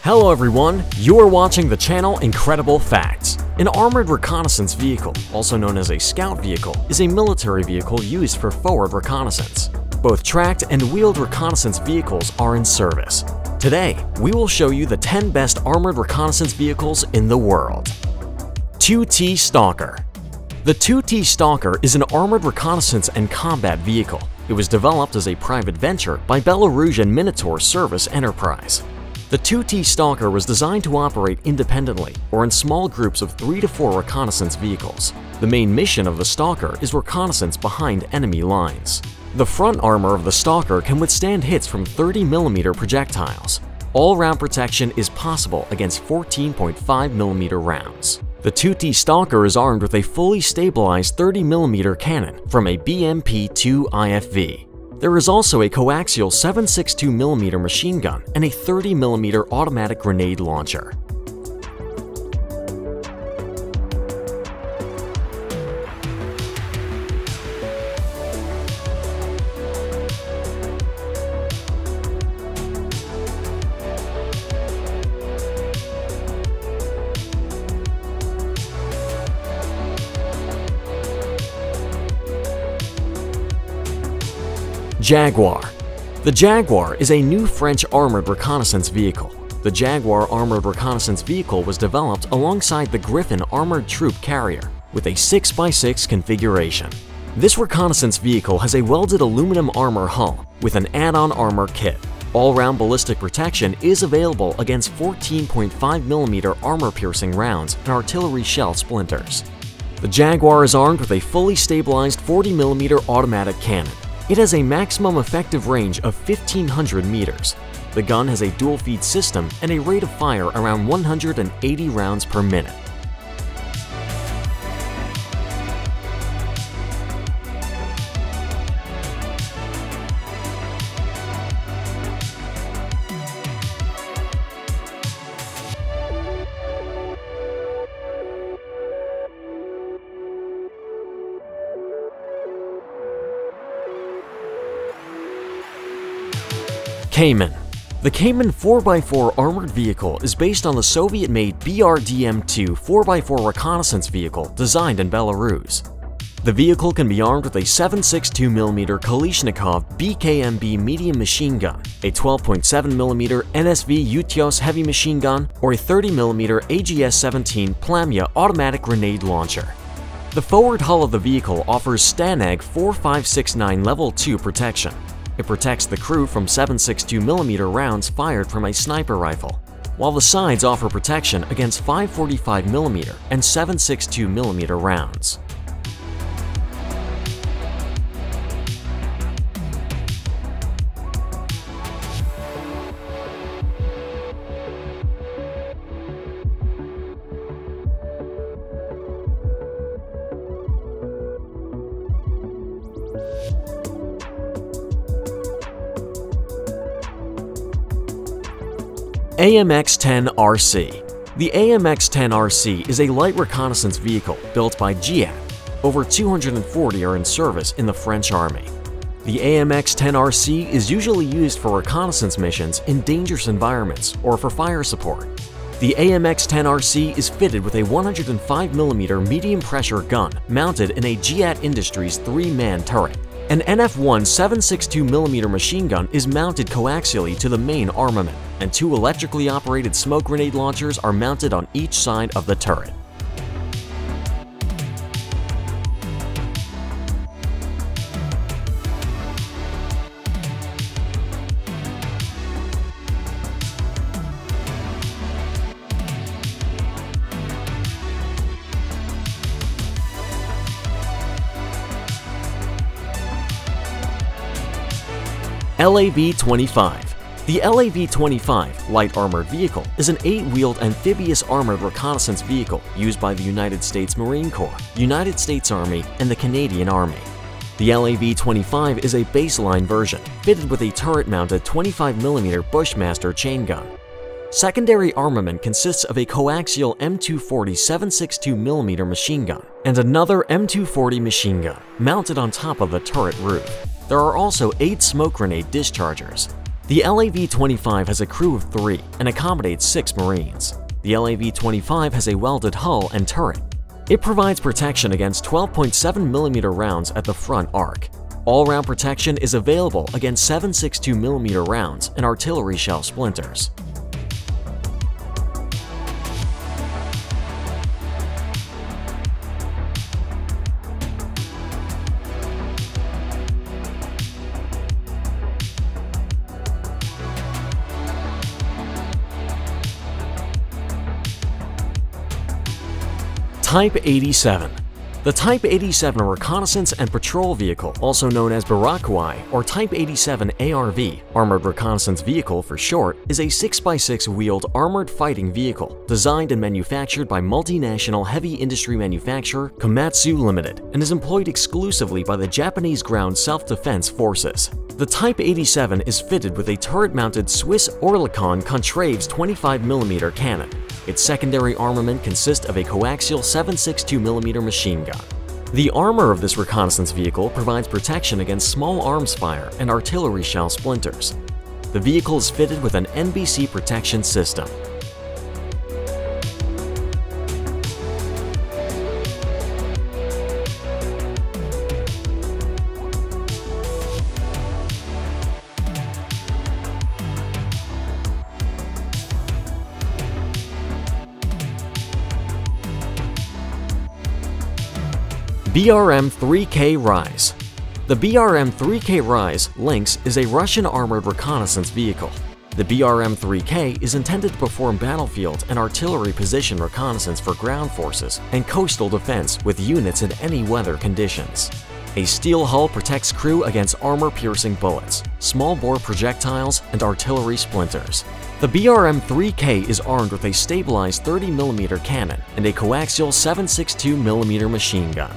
Hello everyone, you are watching the channel Incredible Facts. An armored reconnaissance vehicle, also known as a scout vehicle, is a military vehicle used for forward reconnaissance. Both tracked and wheeled reconnaissance vehicles are in service. Today, we will show you the 10 best armored reconnaissance vehicles in the world. Tootsie Stalker. The Tootsie Stalker is an armored reconnaissance and combat vehicle. It was developed as a private venture by Belarusian Minotaur Service Enterprise. The Tootsie Stalker was designed to operate independently or in small groups of 3 to 4 reconnaissance vehicles. The main mission of the Stalker is reconnaissance behind enemy lines. The front armor of the Stalker can withstand hits from 30mm projectiles. All-round protection is possible against 14.5mm rounds. The Tootsie Stalker is armed with a fully stabilized 30mm cannon from a BRM3K IFV. There is also a coaxial 7.62mm machine gun and a 30mm automatic grenade launcher. Jaguar. The Jaguar is a new French armored reconnaissance vehicle. The Jaguar armored reconnaissance vehicle was developed alongside the Griffin armored troop carrier with a 6x6 configuration. This reconnaissance vehicle has a welded aluminum armor hull with an add-on armor kit. All-round ballistic protection is available against 14.5mm armor-piercing rounds and artillery shell splinters. The Jaguar is armed with a fully stabilized 40mm automatic cannon. It has a maximum effective range of 1,500 meters. The gun has a dual-feed system and a rate of fire around 180 rounds per minute. Kamin. The Kamin 4x4 armored vehicle is based on the Soviet-made BRDM-2 4x4 reconnaissance vehicle designed in Belarus. The vehicle can be armed with a 7.62mm Kalashnikov BKMB medium machine gun, a 12.7mm NSV Utios heavy machine gun, or a 30mm AGS-17 Plamya automatic grenade launcher. The forward hull of the vehicle offers STANAG 4569 Level 2 protection. It protects the crew from 7.62mm rounds fired from a sniper rifle, while the sides offer protection against 5.45mm and 7.62mm rounds. Amx10 RC. The Amx10 RC is a light reconnaissance vehicle built by GIAT. Over 240 are in service in the French Army. The Amx10 RC is usually used for reconnaissance missions in dangerous environments or for fire support. The Amx10 RC is fitted with a 105mm medium-pressure gun mounted in a GIAT Industries 3-man turret. An NF1 7.62mm machine gun is mounted coaxially to the main armament, and 2 electrically operated smoke grenade launchers are mounted on each side of the turret. LAV-25. The LAV-25 light armored vehicle is an 8-wheeled amphibious armored reconnaissance vehicle used by the United States Marine Corps, United States Army, and the Canadian Army. The LAV-25 is a baseline version, fitted with a turret-mounted 25mm Bushmaster chain gun. Secondary armament consists of a coaxial M240 7.62mm machine gun and another M240 machine gun mounted on top of the turret roof. There are also 8 smoke grenade dischargers. The LAV-25 has a crew of 3 and accommodates 6 Marines. The LAV-25 has a welded hull and turret. It provides protection against 12.7mm rounds at the front arc. All-round protection is available against 7.62mm rounds and artillery shell splinters. Type 87. The Type 87 reconnaissance and patrol vehicle, also known as Barakuai or Type 87 ARV, Armored Reconnaissance Vehicle for short, is a 6x6 wheeled armored fighting vehicle designed and manufactured by multinational heavy industry manufacturer Komatsu Limited and is employed exclusively by the Japanese Ground Self-Defense Forces. The Type 87 is fitted with a turret-mounted Swiss Oerlikon Contraves 25mm cannon. Its secondary armament consists of a coaxial 7.62mm machine gun. The armor of this reconnaissance vehicle provides protection against small arms fire and artillery shell splinters. The vehicle is fitted with an NBC protection system. BRM3K Rise. The BRM3K Rise Lynx is a Russian armored reconnaissance vehicle. The BRM3K is intended to perform battlefield and artillery position reconnaissance for ground forces and coastal defense with units in any weather conditions. A steel hull protects crew against armor-piercing bullets, small-bore projectiles, and artillery splinters. The BRM3K is armed with a stabilized 30mm cannon and a coaxial 7.62mm machine gun.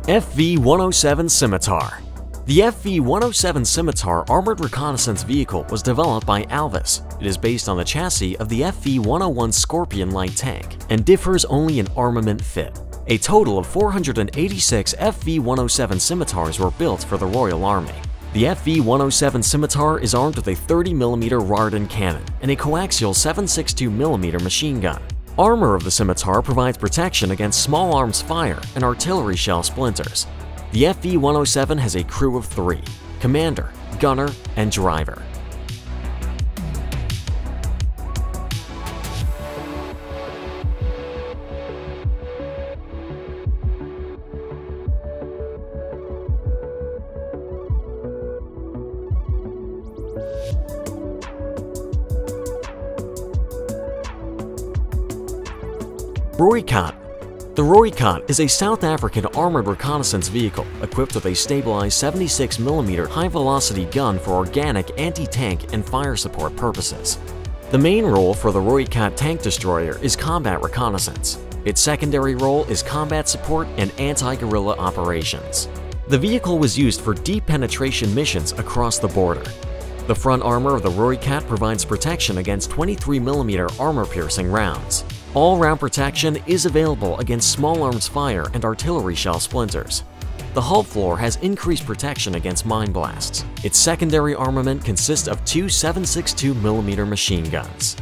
FV107 Scimitar. The FV107 Scimitar armored reconnaissance vehicle was developed by Alvis. It is based on the chassis of the FV101 Scorpion light tank and differs only in armament fit. A total of 486 FV107 Scimitars were built for the Royal Army. The FV107 Scimitar is armed with a 30mm Rardin cannon and a coaxial 7.62mm machine gun. Armor of the Scimitar provides protection against small arms fire and artillery shell splinters. The FV107 has a crew of 3: commander, gunner, and driver. Riki Cot. The Riki Cot is a South African armored reconnaissance vehicle equipped with a stabilized 76mm high-velocity gun for organic anti-tank and fire support purposes. The main role for the Riki Cot tank destroyer is combat reconnaissance. Its secondary role is combat support and anti-guerrilla operations. The vehicle was used for deep penetration missions across the border. The front armor of the Riki Cot provides protection against 23mm armor-piercing rounds. All-round protection is available against small arms fire and artillery shell splinters. The hull floor has increased protection against mine blasts. Its secondary armament consists of 2 7.62mm machine guns.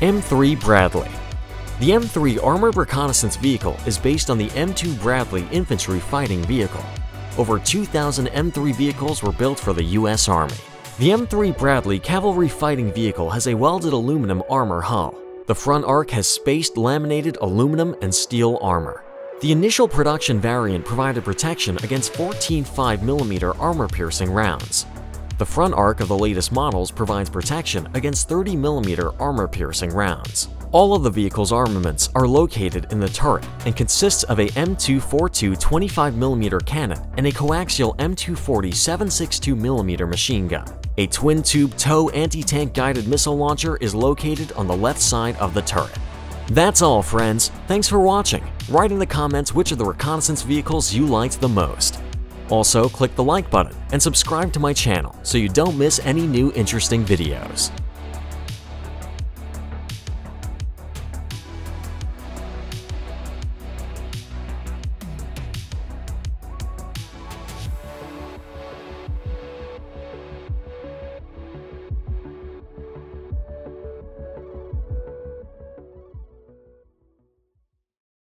M3 Bradley. The M3 Armored Reconnaissance Vehicle is based on the M2 Bradley Infantry Fighting Vehicle. Over 2,000 M3 vehicles were built for the U.S. Army. The M3 Bradley Cavalry Fighting Vehicle has a welded aluminum armor hull. The front arc has spaced laminated aluminum and steel armor. The initial production variant provided protection against 14 5mm armor-piercing rounds. The front arc of the latest models provides protection against 30mm armor-piercing rounds. All of the vehicle's armaments are located in the turret and consists of a M242 25mm cannon and a coaxial M240 7.62mm machine gun. A twin-tube tow anti-tank guided missile launcher is located on the left side of the turret. That's all, friends. Thanks for watching. Write in the comments which of the reconnaissance vehicles you liked the most. Also, click the like button and subscribe to my channel so you don't miss any new interesting videos.